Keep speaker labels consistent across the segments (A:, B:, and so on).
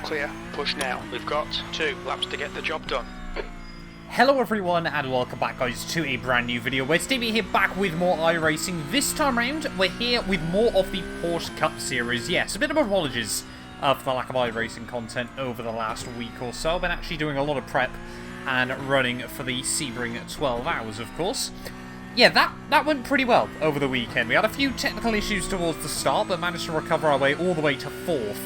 A: clear. Push now. We've got 2 laps to get the job done.
B: Hello everyone and welcome back guys to a brand new video where today we're here back with more iRacing. This time round we're here with more of the Porsche Cup series. Yes, a bit of apologies for the lack of iRacing content over the last week or so. I've been actually doing a lot of prep and running for the Sebring 12 hours of course. Yeah, that went pretty well over the weekend. We had a few technical issues towards the start but managed to recover our way all the way to 4th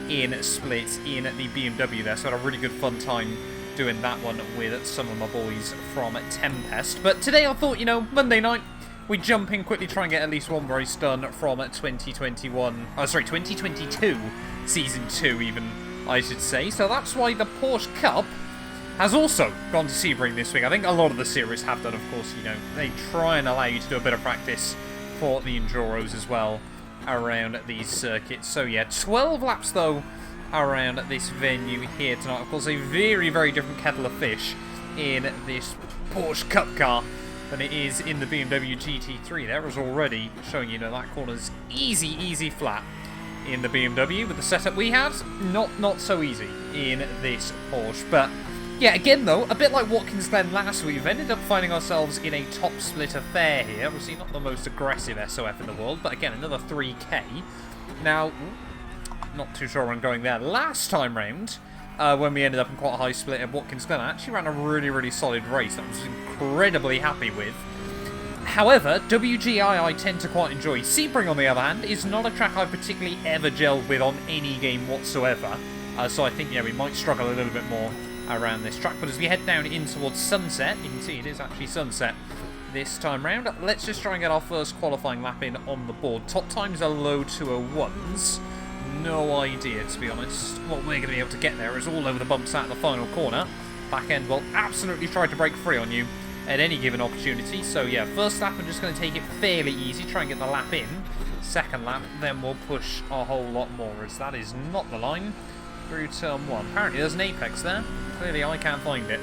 B: in Split in the BMW there. So I had a really good fun time doing that one with some of my boys from Tempest. But today I thought, you know, Monday night, we'd jump in quickly, try and get at least one race done from 2022, Season 2 even, I should say. So that's why the Porsche Cup has also gone to Sebring this week. I think a lot of the series have done, of course, you know, they try and allow you to do a bit of practice for the Enduros as well around these circuits. So yeah, 12 laps though around this venue here tonight. Of course, a very, very different kettle of fish in this Porsche Cup car than it is in the BMW GT3. There is already showing, you know, that corner's easy flat in the BMW. With the setup we have, not so easy in this Porsche. But yeah, again though, a bit like Watkins Glen last week, we've ended up finding ourselves in a top split affair here. Obviously not the most aggressive SOF in the world, but again, another 3K. Now, not too sure where I'm going there. Last time round, when we ended up in quite a high split at Watkins Glen, I actually ran a really solid race that I was incredibly happy with. However, WGI I tend to quite enjoy. Sebring, on the other hand, is not a track I've particularly ever gelled with on any game whatsoever. So I think, yeah, we might struggle a little bit more around this track. But as we head down in towards sunset, you can see it is actually sunset this time round. Let's just try and get our first qualifying lap in on the board. Top times are low 201s. No idea, to be honest. What we're going to be able to get there is all over the bumps out of the final corner. Back end will absolutely try to break free on you at any given opportunity. So yeah, first lap I'm just going to take it fairly easy, try and get the lap in. Second lap, then we'll push a whole lot more, as that is not the line through turn 1. Apparently there's an apex there. Clearly I can't find it.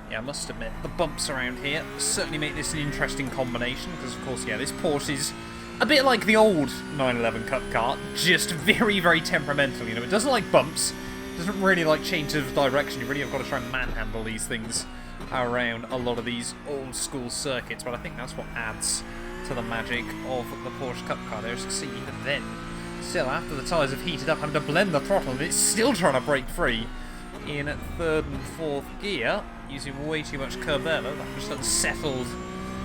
B: Yeah, I must admit, the bumps around here certainly make this an interesting combination, because of course, yeah, this Porsche is a bit like the old 911 Cup car, just very temperamental, you know. It doesn't like bumps, doesn't really like change of direction. You really have got to try and manhandle these things around a lot of these old school circuits, but I think that's what adds to the magic of the Porsche Cup car. There, as you can see, even then, still after the tyres have heated up, having to blend the throttle, and it's still trying to break free in 3rd and 4th gear, using way too much curb there though. That just unsettled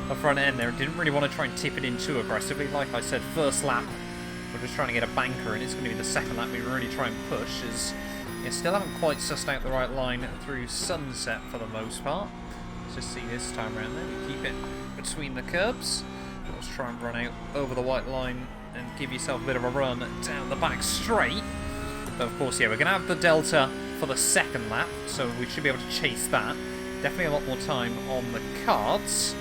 B: the front end there. It didn't really want to try and tip it in too aggressively. Like I said, first lap we're just trying to get a banker, and it's going to be the second lap we really try and push, as you still haven't quite sussed out the right line through sunset for the most part. Let's just see this time around there. We keep it between the curbs. Let's try and run out over the white line and give yourself a bit of a run down the back straight. But of course, yeah, we're going to have the delta for the second lap, so we should be able to chase that. Definitely a lot more time on the cards,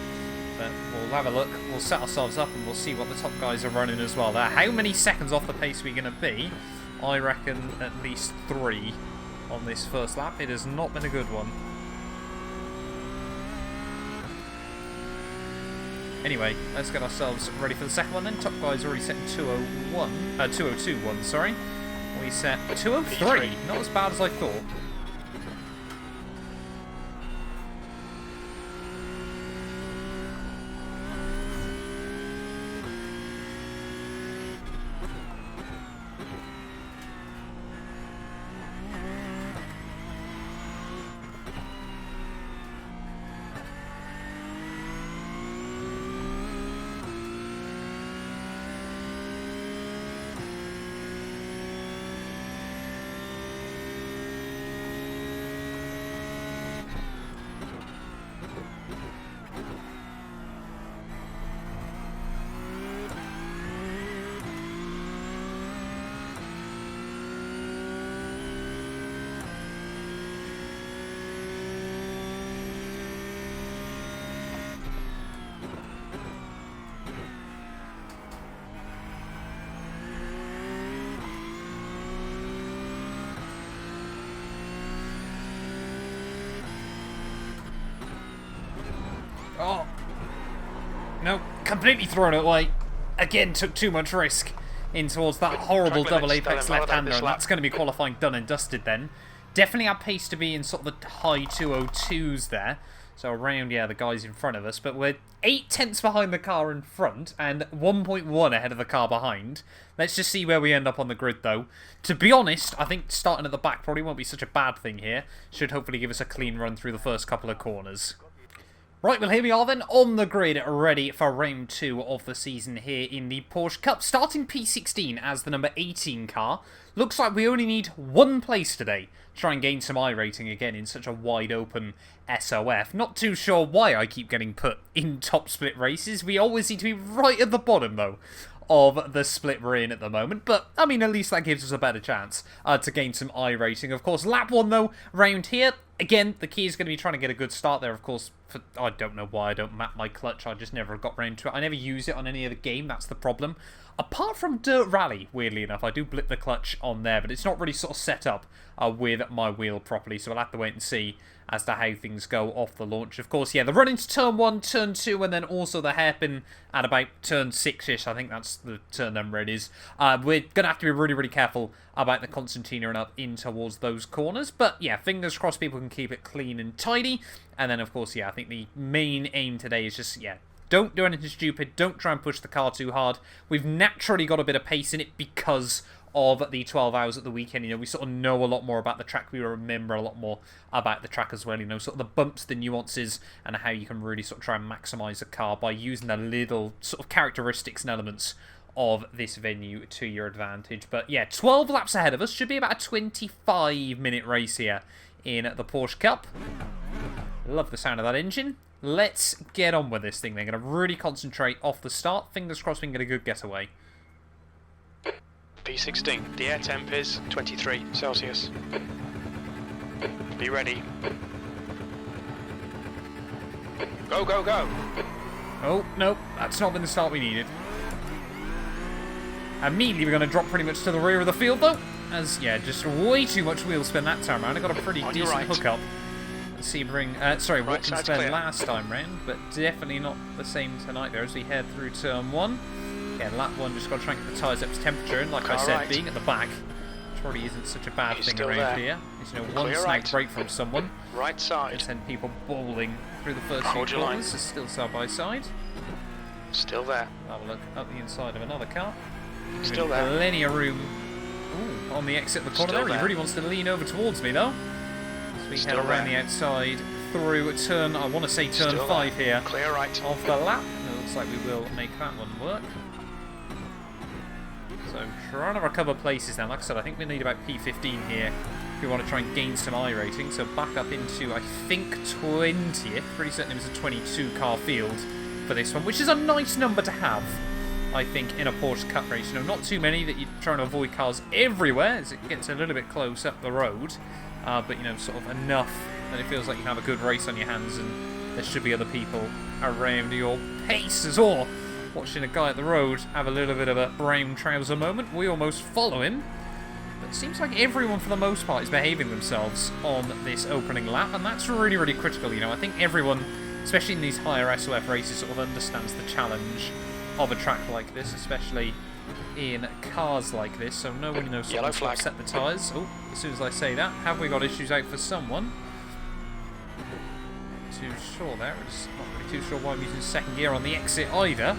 B: but we'll have a look, we'll set ourselves up and we'll see what the top guys are running as well there. How many seconds off the pace we're going to be? I reckon at least 3 on this first lap. It has not been a good one. Anyway, let's get ourselves ready for the second one then. Top guys already set 202.1, sorry. We set 203, not as bad as I thought. completely thrown it away. Again, took too much risk in towards that horrible double apex left-hander, and that's going to be qualifying done and dusted then. Definitely our pace to be in sort of the high 202s there. So around, yeah, the guys in front of us. But we're 8 tenths behind the car in front and 1.1 ahead of the car behind. Let's just see where we end up on the grid, though. To be honest, I think starting at the back probably won't be such a bad thing here. Should hopefully give us a clean run through the first couple of corners. Right, well, here we are then on the grid, ready for round 2 of the season here in the Porsche Cup. Starting P16 as the number 18 car. Looks like we only need 1 place today to try and gain some I-rating again in such a wide open SOF. Not too sure why I keep getting put in top split races. We always seem to be right at the bottom, though, of the split we're in at the moment. But, I mean, at least that gives us a better chance to gain some I-rating. Of course, lap 1, though, round here. Again, the key is going to be trying to get a good start there, of course. I don't know why I don't map my clutch. I just never got round to it. I never use it on any other game. That's the problem. Apart from Dirt Rally, weirdly enough, I do blip the clutch on there, but it's not really sort of set up with my wheel properly, so we'll have to wait and see as to how things go off the launch. Of course, yeah, the run into turn 1, turn 2, and then also the hairpin at about turn 6-ish. I think that's the turn number it is. We're going to have to be really, really careful about the Constantina and up in towards those corners. But, yeah, fingers crossed people can keep it clean and tidy. And then, of course, yeah, I think the main aim today is just, yeah, don't do anything stupid. Don't try and push the car too hard. We've naturally got a bit of pace in it because of the 12 hours at the weekend. You know, we sort of know a lot more about the track. We remember a lot more about the track as well. You know, sort of the bumps, the nuances, and how you can really sort of try and maximise a car by using the little sort of characteristics and elements of this venue to your advantage. But yeah, 12 laps ahead of us. Should be about a 25-minute race here in the Porsche Cup. Love the sound of that engine. Let's get on with this thing. They're going to really concentrate off the start. Fingers crossed we can get a good getaway.
A: P16. The air temp is 23 Celsius. Be ready. Go, go, go!
B: Oh, no. That's not been the start we needed. Immediately we're going to drop pretty much to the rear of the field, though. As, yeah, just way too much wheel spin that time around. I got a pretty decent hookup. Sebring, sorry, Watkins sped last time round, but definitely not the same tonight there as we head through turn 1. Yeah, lap 1 just got to try and get the tyres up to temperature, and like I said, being at the back probably isn't such a bad thing around here. It's, you know, one snag break from someone.
A: Right side.
B: Can send people bowling through the first few corners. It's still side by side.
A: Still there.
B: Have a look up the inside of another car.
A: Still there.
B: Plenty of room. Ooh, on the exit of the corner there. He really wants to lean over towards me though. As we head around the outside through a turn, I want to say turn 5 here.
A: Clear right.
B: Of the lap. It looks like we will make that one work. So trying to recover places now. Like I said, I think we need about P15 here if we want to try and gain some I rating. So back up into, I think, 20th. Pretty certain it was a 22 car field for this one, which is a nice number to have, I think, in a Porsche Cup race. You know, not too many that you're trying to avoid cars everywhere as it gets a little bit close up the road. But, you know, sort of enough that it feels like you have a good race on your hands and there should be other people around your pace as well. Watching a guy at the road have a little bit of a brown trouser moment. We almost follow him. But it seems like everyone, for the most part, is behaving themselves on this opening lap. And that's really, really critical. You know, I think everyone, especially in these higher SOF races, sort of understands the challenge of a track like this, especially in cars like this. So no one, you know, sort of set the tyres. Oh, as soon as I say that, have we got issues out for someone? Not too sure there. It's not really too sure why I'm using second gear on the exit either.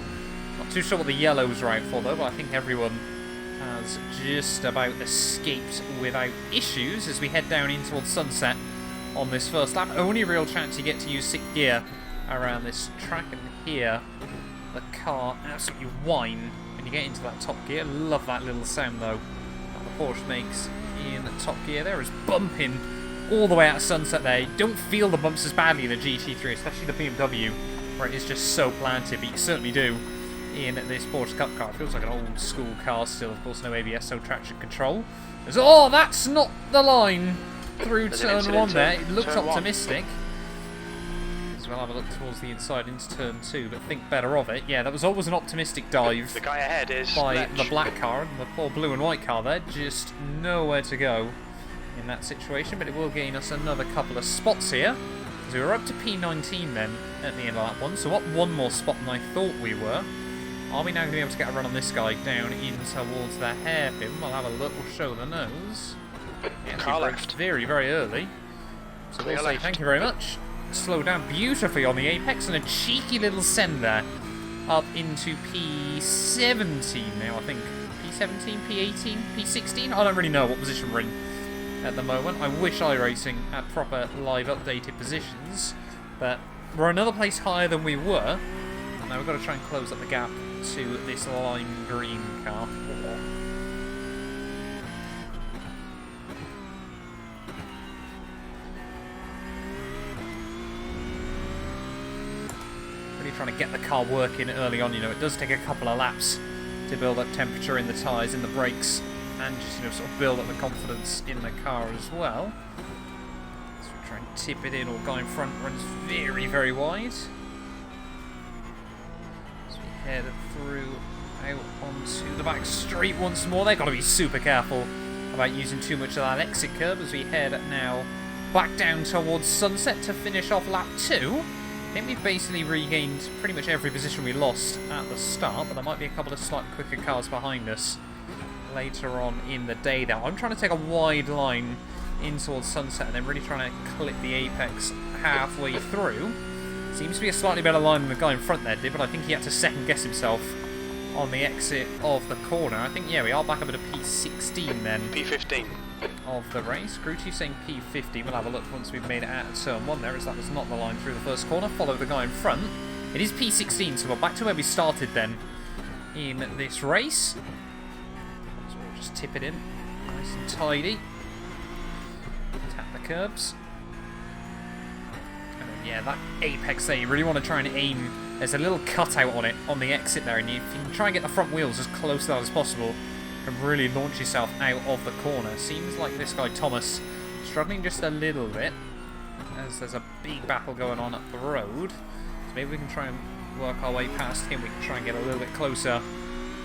B: Not too sure what the yellows are out for though, but I think everyone has just about escaped without issues as we head down in towards sunset on this first lap. Only real chance you get to use sixth gear around this track, and here the car absolutely whine when you get into that top gear. Love that little sound though that the Porsche makes in the top gear. There is bumping all the way out of sunset there. You don't feel the bumps as badly in the GT3, especially the BMW, where it is just so planted, but you certainly do in this Porsche Cup car. It feels like an old school car still. Of course, no ABS, so traction control. Oh, that's not the line through turn 1 there. It looks optimistic. As well, have a look towards the inside into turn 2, but think better of it. Yeah, that was always an optimistic dive.
A: The guy ahead is
B: by the black car, and the poor blue and white car there. Just nowhere to go in that situation, but it will gain us another couple of spots here. So we were up to P19 then at the end of that one. So up one more spot than I thought we were. Are we now going to be able to get a run on this guy down in towards the hairpin? We'll have a look. We'll show the nose. Yeah,
A: Car left.
B: Very, very early. So we'll say
A: left.
B: thank you very much. Slow down beautifully on the apex and a cheeky little send there up into P17 now, I think. P17, P18, P16? I don't really know what position we're in at the moment. I wish iRacing had proper live updated positions, but we're another place higher than we were. And now we've got to try and close up the gap to this lime green car. Really trying to get the car working early on. You know, it does take a couple of laps to build up temperature in the tyres, in the brakes, and just, you know, sort of build up the confidence in the car as well. So we try and tip it in, or guy in front runs very, very wide. So we head through out onto the back straight once more. They've got to be super careful about using too much of that exit curb as we head now back down towards Sunset to finish off lap 2. I think we've basically regained pretty much every position we lost at the start, but there might be a couple of slightly quicker cars behind us later on in the day now. I'm trying to take a wide line in towards Sunset and then really trying to clip the apex halfway through. Seems to be a slightly better line than the guy in front there did, but I think he had to second guess himself on the exit of the corner. I think, yeah, we are back up at a P16 then.
A: P15.
B: Of the race. Crew 2 saying P50. We'll have a look once we've made it out of turn 1 there, as that was not the line through the first corner. Follow the guy in front. It is P16, so we're back to where we started then in this race. So we'll just tip it in. Nice and tidy. Tap the curbs. And then, yeah, that apex there, you really want to try and aim. There's a little cutout on it, on the exit there, and if you can try and get the front wheels as close to that as possible, and really launch yourself out of the corner. Seems like this guy Thomas struggling just a little bit, as there's a big battle going on up the road. So maybe we can try and work our way past him. We can try and get a little bit closer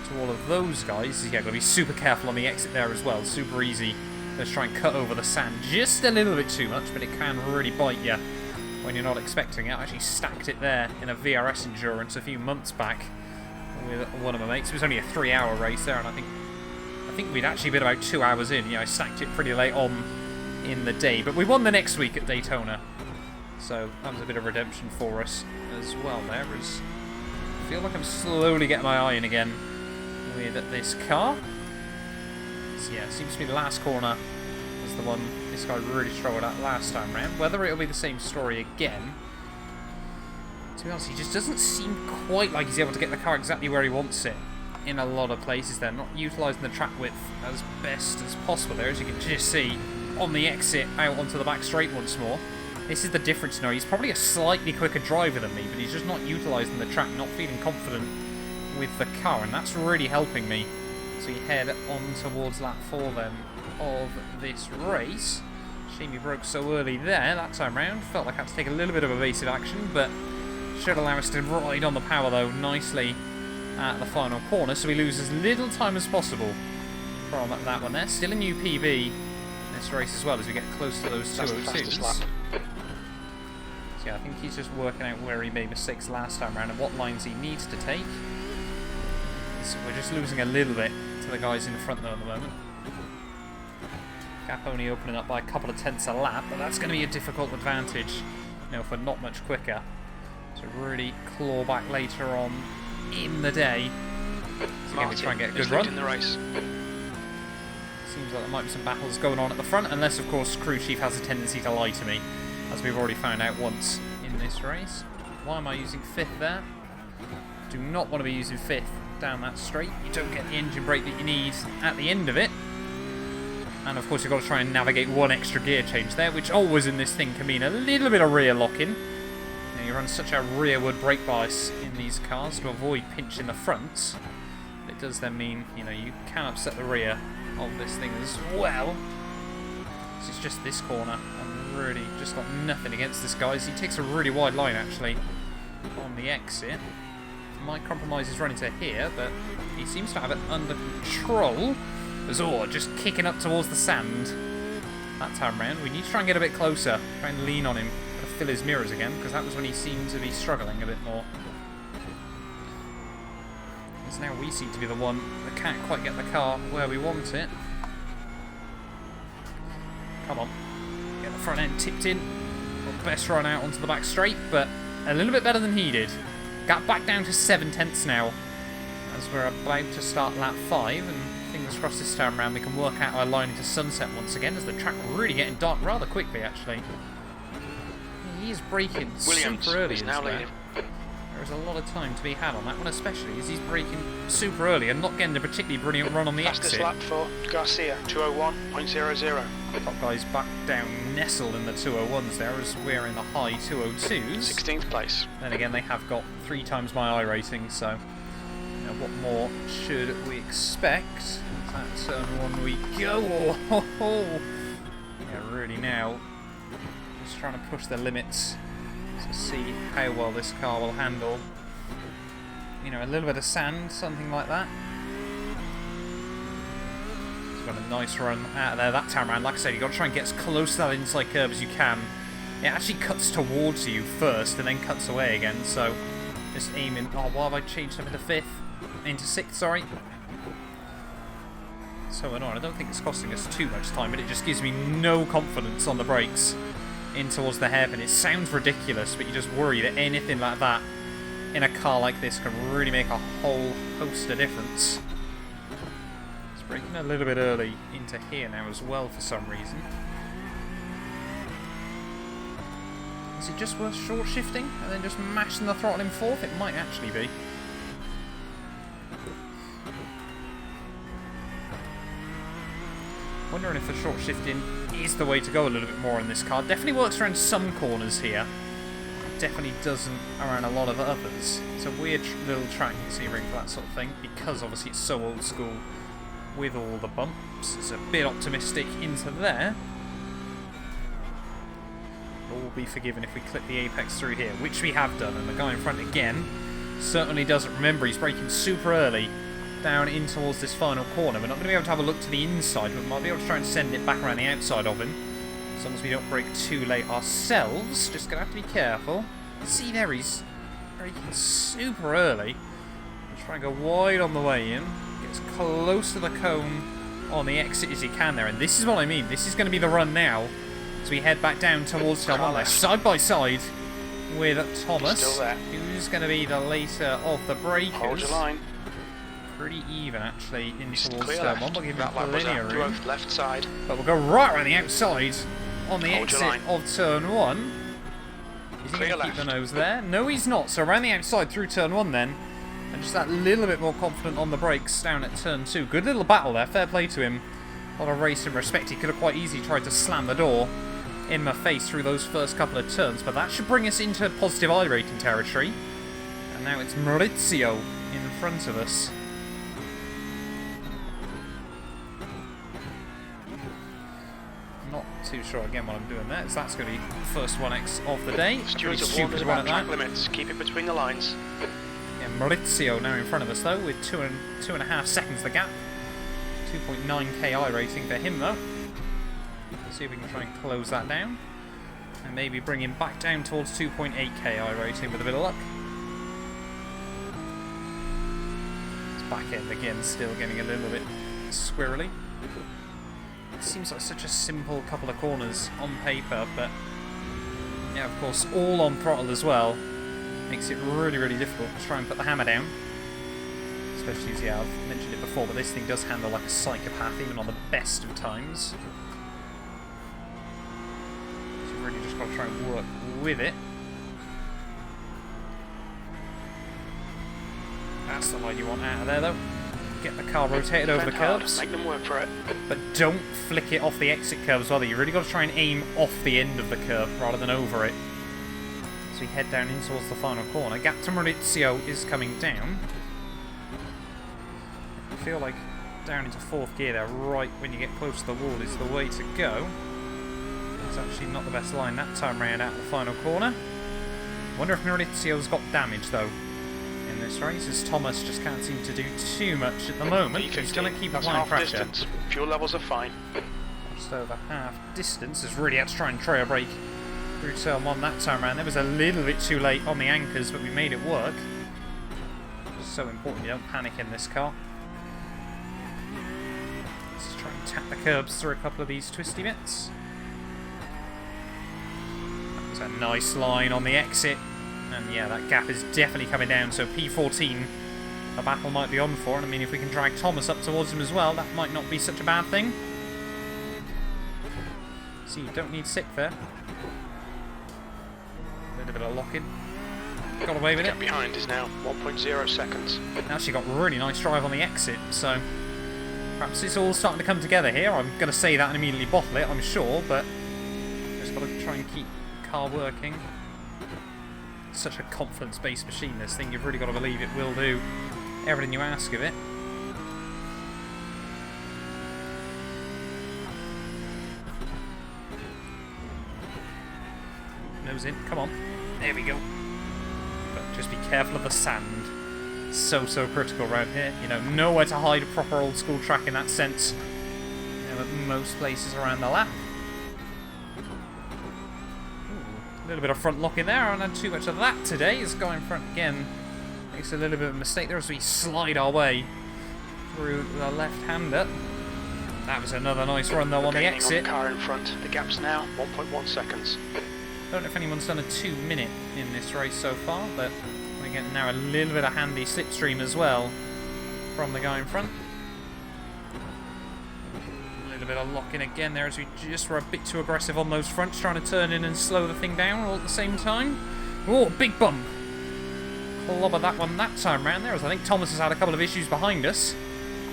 B: to all of those guys. Yeah, got to be super careful on the exit there as well. Super easy. Let's try and cut over the sand just a little bit too much, but it can really bite you when you're not expecting it. I actually stacked it there in a VRS Endurance a few months back with one of my mates. It was only a 3-hour race there, and I think we'd actually been about 2 hours in. Yeah, I stacked it pretty late on in the day. But we won the next week at Daytona. So that was a bit of redemption for us as well there. As I feel like I'm slowly getting my eye in again with this car. So yeah, it seems to be the last corner was the one this guy really struggled at last time round. Whether it'll be the same story again, to be honest, he just doesn't seem quite like he's able to get the car exactly where he wants it. In a lot of places they're not utilising the track width as best as possible there, as you can just see on the exit out onto the back straight once more. This is the difference now. He's probably a slightly quicker driver than me, but he's just not utilising the track, not feeling confident with the car, and that's really helping me. So we head on towards lap 4 then of this race. Shame he broke so early there that time round. Felt like I had to take a little bit of evasive action, but should allow us to ride on the power though nicely at the final corner, so we lose as little time as possible from that one there. Still a new PB in this race as well as we get close to those 202s. So yeah, I think he's just working out where he made mistakes last time around and what lines he needs to take. So we're just losing a little bit to the guys in front though at the moment. Gap only opening up by a couple of tenths a lap, but that's going to be a difficult advantage, you know, if we're not much quicker. So really claw back later on in the day. So again, we try and get a good run.
A: In the race.
B: Seems like there might be some battles going on at the front, unless of course crew chief has a tendency to lie to me, as we've already found out once in this race. Why am I using 5th there? Do not want to be using 5th down that straight. You don't get the engine brake that you need at the end of it. And of course you've got to try and navigate one extra gear change there, which always in this thing can mean a little bit of rear locking. You run such a rearward brake bias in these cars to avoid pinching the fronts. It does then mean, you know, you can upset the rear of this thing as well. So it's just this corner. I'm really just got nothing against this guy. So he takes a really wide line actually on the exit. Might compromise his run into here, but he seems to have it under control. As just kicking up towards the sand that time round. We need to try and get a bit closer. Try and lean on him. fill his mirrors again, because that was when he seemed to be struggling a bit more. Because now we seem to be the one that can't quite get the car where we want it. Come on. Get the front end tipped in. Not the best run out onto the back straight, but a little bit better than he did. Got back down to 7/10 now, as we're about to start lap 5, and fingers crossed this time around we can work out our line into sunset once again, as the track really getting dark rather quickly actually. He is braking super early into there. There is a lot of time to be had on that one, especially as he's braking super early and not getting a particularly brilliant run on the
A: Fastest
B: exit.
A: lap for Garcia, 201.00.
B: Top guy's back down, nestled in the 201s there, as we're in the high 202s.
A: 16th place.
B: Then again, they have got 3 times my iRacing, so you know, what more should we expect? That turn 1 we go. Oh. Yeah, really now, just trying to push the limits to see how well this car will handle. You know, a little bit of sand, something like that. It's got a nice run out of there that time around. Like I said, you've got to try and get as close to that inside curve as you can. It actually cuts towards you first and then cuts away again, so just aiming. Oh, why have I changed up into 5th? Into 6th, sorry. So annoying. I don't think it's costing us too much time, but it just gives me no confidence on the brakes in towards the hairpin. It sounds ridiculous, but you just worry that anything like that in a car like this can really make a whole host of difference. It's braking a little bit early into here now as well for some reason. Is it just worth short shifting and then just mashing the throttle in 4th? It might actually be. Wondering if the short shifting is the way to go a little bit more in this car. Definitely works around some corners here. Definitely doesn't around a lot of others. It's a weird little track in Sebring for that sort of thing, because obviously it's so old school with all the bumps. It's a bit optimistic into there. But we'll be forgiven if we clip the apex through here, which we have done, and the guy in front again certainly doesn't remember. He's braking super early down in towards this final corner. We're not going to be able to have a look to the inside, but we might be able to try and send it back around the outside of him, as long as we don't brake too late ourselves. Just going to have to be careful. See there, he's braking super early. He's trying to go wide on the way in, get as close to the cone on the exit as he can there, and this is what I mean. This is going to be the run now, as we head back down towards Lemans, side by side with Thomas, who's going to be the later of the breakers.
A: Hold your line.
B: Pretty even actually in towards turn 1. We'll give him plenty of room.
A: Left side.
B: But we'll go right around the outside on the exit of turn 1. Is he going to keep the nose there? No, he's not. So around the outside through turn 1 then. And just that little bit more confident on the brakes down at turn 2. Good little battle there. Fair play to him. A lot of race in respect. He could have quite easily tried to slam the door in my face through those first couple of turns. But that should bring us into positive iRating territory. And now it's Maurizio in front of us. Not too sure again what I'm doing there. So that's going to be the first 1x of the day.
A: Stewards have warned us about track limits. Keep it between the lines.
B: Yeah, Maurizio now in front of us though, with 2.5 seconds the gap. 2.9k iRating for him though. Let's see if we can try and close that down. And maybe bring him back down towards 2.8k iRating with a bit of luck. It's back end again, still getting a little bit squirrely. It seems like such a simple couple of corners on paper, but yeah, of course, all on throttle as well makes it really, really difficult to try and put the hammer down. Especially as, yeah, I've mentioned it before, but this thing does handle like a psychopath even on the best of times. So you've really just got to try and work with it. That's the line you want out of there, though. Get the car rotated over the curbs.
A: Make them work for it.
B: But don't flick it off the exit curve as well. You really got to try and aim off the end of the curve rather than over it. So we head down in towards the final corner. Gap to Maurizio is coming down. I feel like down into 4th gear there, right when you get close to the wall, is the way to go. It's actually not the best line that time round out the final corner. Wonder if Maurizio's got damage though in this race, as Thomas just can't seem to do too much at the moment. He's going to keep applying pressure.
A: Fuel levels are fine.
B: Just over half distance. Has really had to try and trail brake Through turn 1 that time around. There was a little bit too late on the anchors, but we made it work. So important you don't panic in this car. Let's try and tap the curbs through a couple of these twisty bits. That was a nice line on the exit. And yeah, that gap is definitely coming down. So P14, a battle might be on for. And I mean, if we can drag Thomas up towards him as well, that might not be such a bad thing. So you don't need sick there. A little bit of lock-in. Got away with it.
A: Gap behind is now 1.0 seconds.
B: Actually got really nice drive on the exit, so perhaps it's all starting to come together here. I'm going to say that and immediately bottle it, I'm sure, but just got to try and keep the car working. It's such a confidence-based machine, this thing. You've really got to believe it will do everything you ask of it. Nose in, come on. There we go. But just be careful of the sand. So critical around here. You know, nowhere to hide a proper old school track in that sense. You know, at most places around the lap. Ooh, a little bit of front lock in there. I haven't had too much of that today. It's going front again. Makes a little bit of a mistake there as we slide our way through the left-hander. That was another nice run though on the exit.
A: On the car in front. The gap's now 1.1 seconds.
B: Don't know if anyone's done a 2-minute in this race so far, but we're getting now a little bit of handy slipstream as well from the guy in front. A little bit of lock-in again there as we just were a bit too aggressive on those fronts, trying to turn in and slow the thing down all at the same time. Oh, big bump. Clobber that one that time round there, as I think Thomas has had a couple of issues behind us.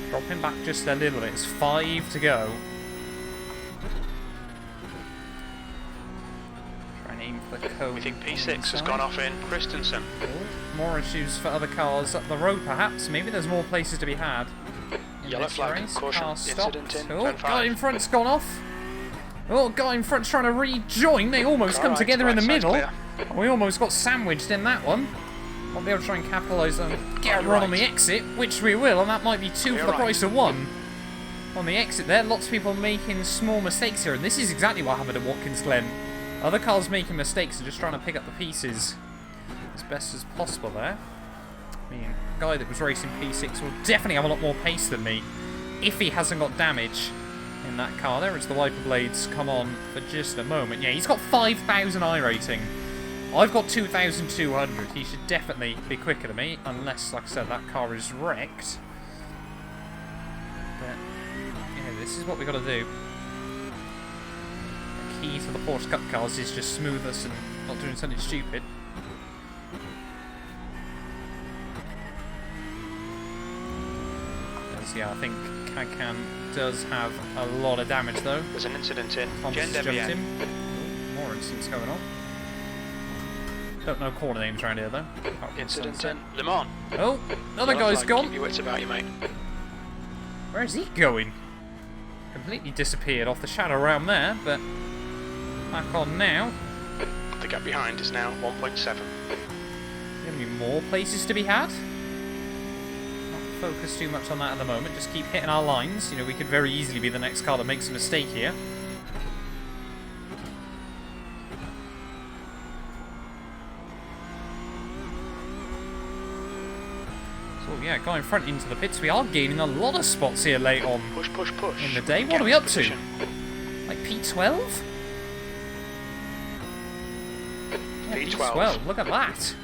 B: Dropping back just a little bit. It's 5 to go.
A: We think P6 has gone off in Christensen.
B: Oh, more issues for other cars up the road, perhaps. Maybe there's more places to be had.
A: Yellow flag, caution, incident in.
B: Oh, guy in front's gone off. Oh, guy in front's trying to rejoin. They almost come together in the middle. We almost got sandwiched in that one. I'll be able to try and capitalise and get a run on the exit, which we will, and that might be 2 for the price of 1. On the exit there, lots of people making small mistakes here, and this is exactly what happened at Watkins Glen. Other cars making mistakes and just trying to pick up the pieces as best as possible there. I mean, a guy that was racing P6 will definitely have a lot more pace than me if he hasn't got damage in that car. There as the wiper blades come on for just a moment. Yeah, he's got 5,000 iRating. I've got 2,200. He should definitely be quicker than me, unless, like I said, that car is wrecked. But, yeah, this is what we've got to do. Key to the Porsche Cup cars is just smoothness and not doing something stupid. As, yeah, I think Kakan does have a lot of damage though.
A: There's an incident in.
B: Thomas jumped in. Oh, more incidents going on. Don't know corner names around here though.
A: Incident in Lemans.
B: Oh, another guy's gone.
A: Keep your wits about you, mate.
B: Where is he going? Completely disappeared off the shadow realm there, but back on now.
A: The gap behind is now 1.7.
B: Going to be more places to be had. Not focus too much on that at the moment. Just keep hitting our lines. You know, we could very easily be the next car that makes a mistake here. So yeah, going front into the pits. We are gaining a lot of spots here late on
A: push
B: in the day. What are we up to? Like P12?
A: P12.
B: Look at that.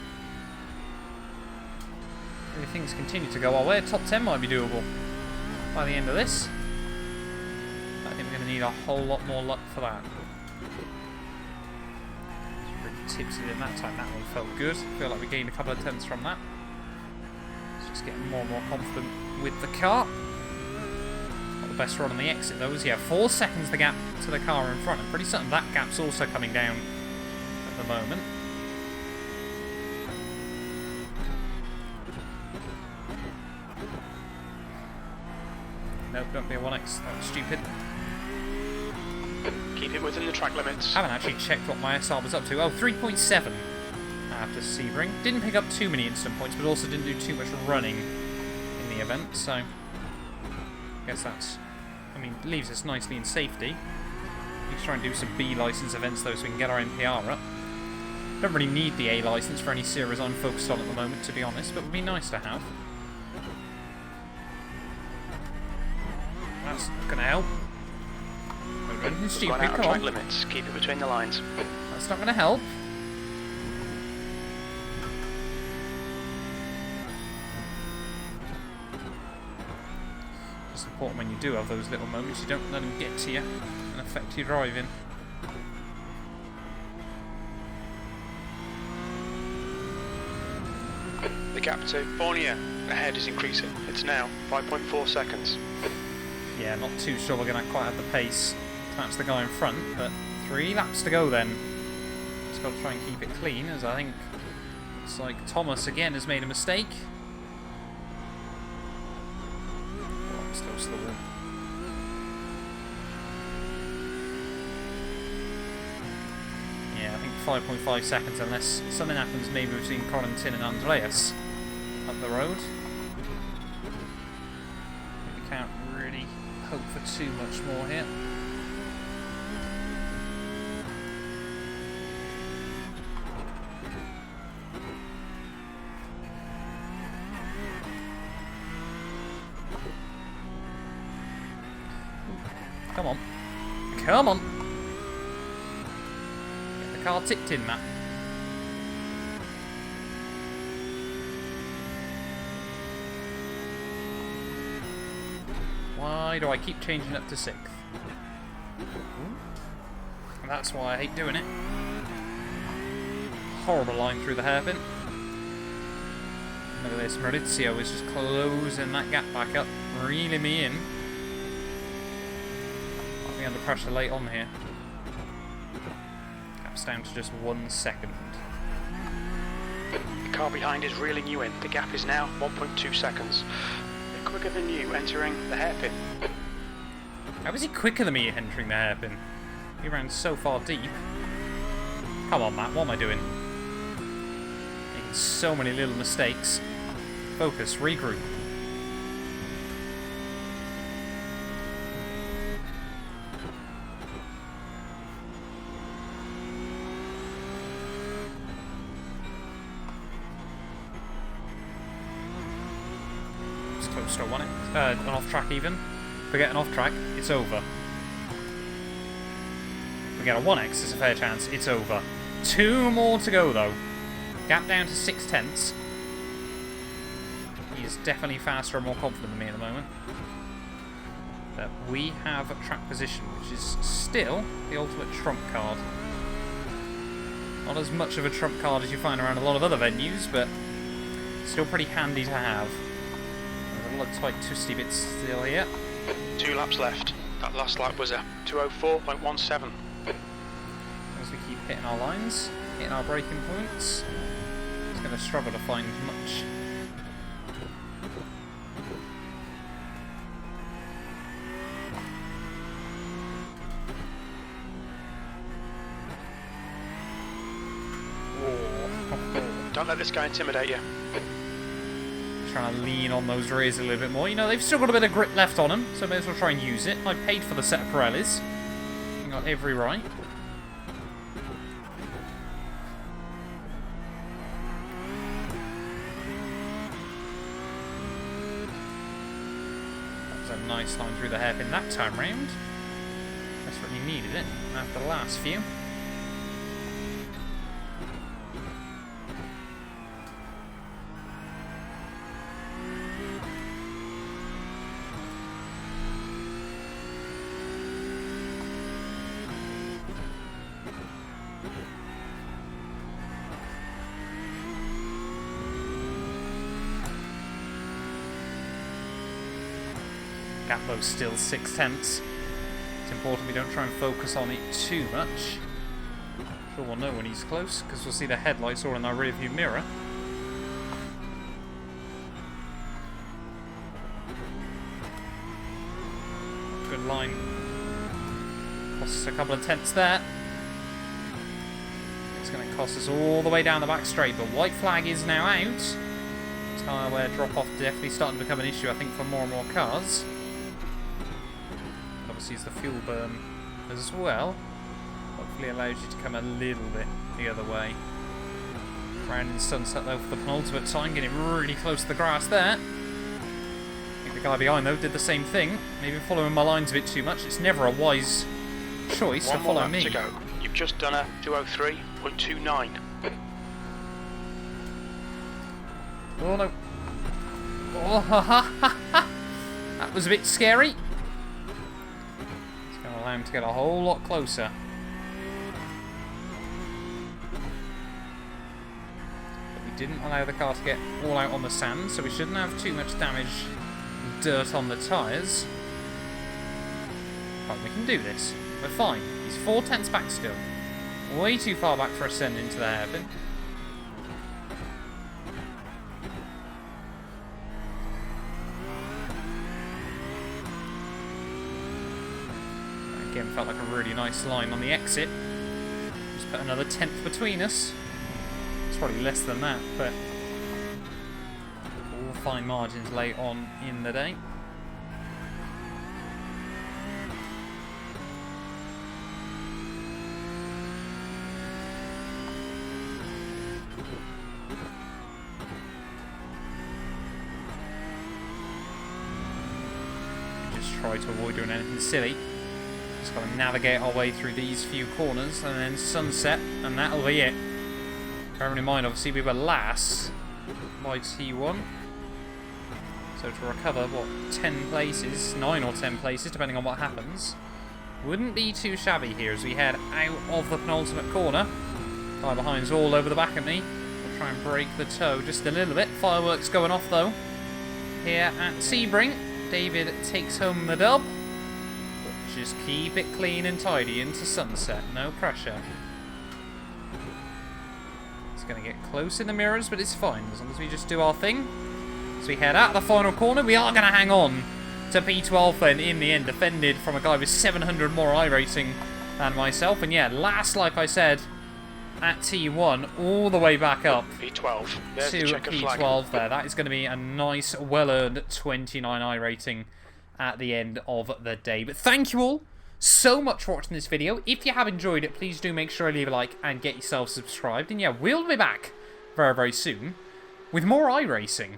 B: If things continue to go our way, top 10 might be doable by the end of this. I think we're going to need a whole lot more luck for that. Pretty tipsy in that time. That one felt good. I feel like we gained a couple of tenths from that. Just getting more and more confident with the car. Not the best run on the exit though. Yeah, 4 seconds the gap to the car in front. I'm pretty certain that gap's also coming down at the moment. Nope, don't be a 1x. That was stupid.
A: Keep it within the track limits.
B: I haven't actually checked what my SR was up to. Oh, 3.7 after Sebring. Didn't pick up too many instant points, but also didn't do too much running in the event, so I guess that's, I mean, leaves us nicely in safety. Let's try and do some B license events though so we can get our NPR up. Don't really need the A license for any series I'm focused on at the moment, to be honest, but it would be nice to have. That's going to help. Don't do anything stupid,
A: Going out of
B: come
A: track
B: on.
A: limits. Keep it between the lines.
B: That's not going to help. It's important when you do have those little moments, you don't let them get to you and affect your driving.
A: The gap to Borneo ahead is increasing. It's now 5.4 seconds.
B: Yeah, not too sure we're going to quite have the pace to match the guy in front, but 3 laps to go then. Just got to try and keep it clean, as I think it's like Thomas again has made a mistake. Oh, it's close to the wall. Yeah, I think 5.5 seconds, unless something happens maybe between Corentin and Andreas up the road. We can't really hope for too much more here. Come on. Come on! Get the car tipped in, Matt. Why do I keep changing up to 6th? And that's why I hate doing it. Horrible line through the hairpin. Look at this, Maurizio is just closing that gap back up, reeling me in. Might be under pressure late on here. Gap's down to just 1 second.
A: The car behind is reeling you in. The gap is now 1.2 seconds. Quicker than you entering the hairpin.
B: How is he quicker than me entering the hairpin? He ran so far deep. Come on, Matt, what am I doing? Making so many little mistakes. Focus, regroup. Close to a 1x, an off track even. Forget an off track, it's over. If we get a 1x, it's a fair chance, it's over. 2 more to go though. Gap down to 6/10. He is definitely faster and more confident than me at the moment. But we have a track position, which is still the ultimate trump card. Not as much of a trump card as you find around a lot of other venues, but still pretty handy to have. A lot of tight twisty bits still here.
A: 2 laps left. That last lap was a 2:04.17.
B: As we keep hitting our lines, hitting our braking points, it's going to struggle to find much.
A: Don't let this guy intimidate you.
B: Trying to lean on those rears a little bit more. You know, they've still got a bit of grip left on them, so I may as well try and use it. I paid for the set of Pirellis. I got every right. That was a nice line through the hairpin that time round. Desperately needed it after the last few. Gap though still 6/10. It's important we don't try and focus on it too much. Sure we'll know when he's close, because we'll see the headlights all in our rear view mirror. Good line. Costs us a couple of tenths there. It's going to cost us all the way down the back straight, but white flag is now out. Tyre wear drop-off definitely starting to become an issue, I think, for more and more cars. Obviously, it's the fuel burn as well. hopefully allows you to come a little bit the other way. Round in sunset though for the penultimate time, getting really close to the grass there. I think the guy behind though did the same thing. Maybe following my lines a bit too much. It's never a wise choice to follow me.
A: To go. You've just done a 2:03.29.
B: Oh no. Oh, ha, ha, ha, ha. That was a bit scary. It's going to allow him to get a whole lot closer. But we didn't allow the car to get all out on the sand, so we shouldn't have too much damage and dirt on the tyres. But we can do this. We're fine. He's 4/10 back still. Way too far back for a send into the hairpin. Again, felt like a really nice line on the exit. Just put another 10th between us. It's probably less than that, but all fine margins late on in the day. Just try to avoid doing anything silly. Just got to navigate our way through these few corners and then sunset, and that'll be it. Bearing in mind, obviously, we were last by T1. So to recover, what, 10 places, 9 or 10 places, depending on what happens, wouldn't be too shabby here as we head out of the penultimate corner. Guy behind's all over the back of me. We'll try and break the toe just a little bit. Fireworks going off, though, here at Sebring. David takes home the dub. Just keep it clean and tidy into sunset. No pressure. It's going to get close in the mirrors, but it's fine. As long as we just do our thing. As we head out the final corner, we are going to hang on to P12 then in the end. Defended from a guy with 700 more iRacing than myself. And yeah, last, like I said, at T1, all the way back up
A: P12. There's
B: to
A: the checker
B: P12
A: flag.
B: there. That is going to be a nice, well-earned 29 iRating at the end of the day. But thank you all so much for watching this video. If you have enjoyed it, please do make sure to leave a like and get yourself subscribed. And yeah, we'll be back very, very soon with more iRacing.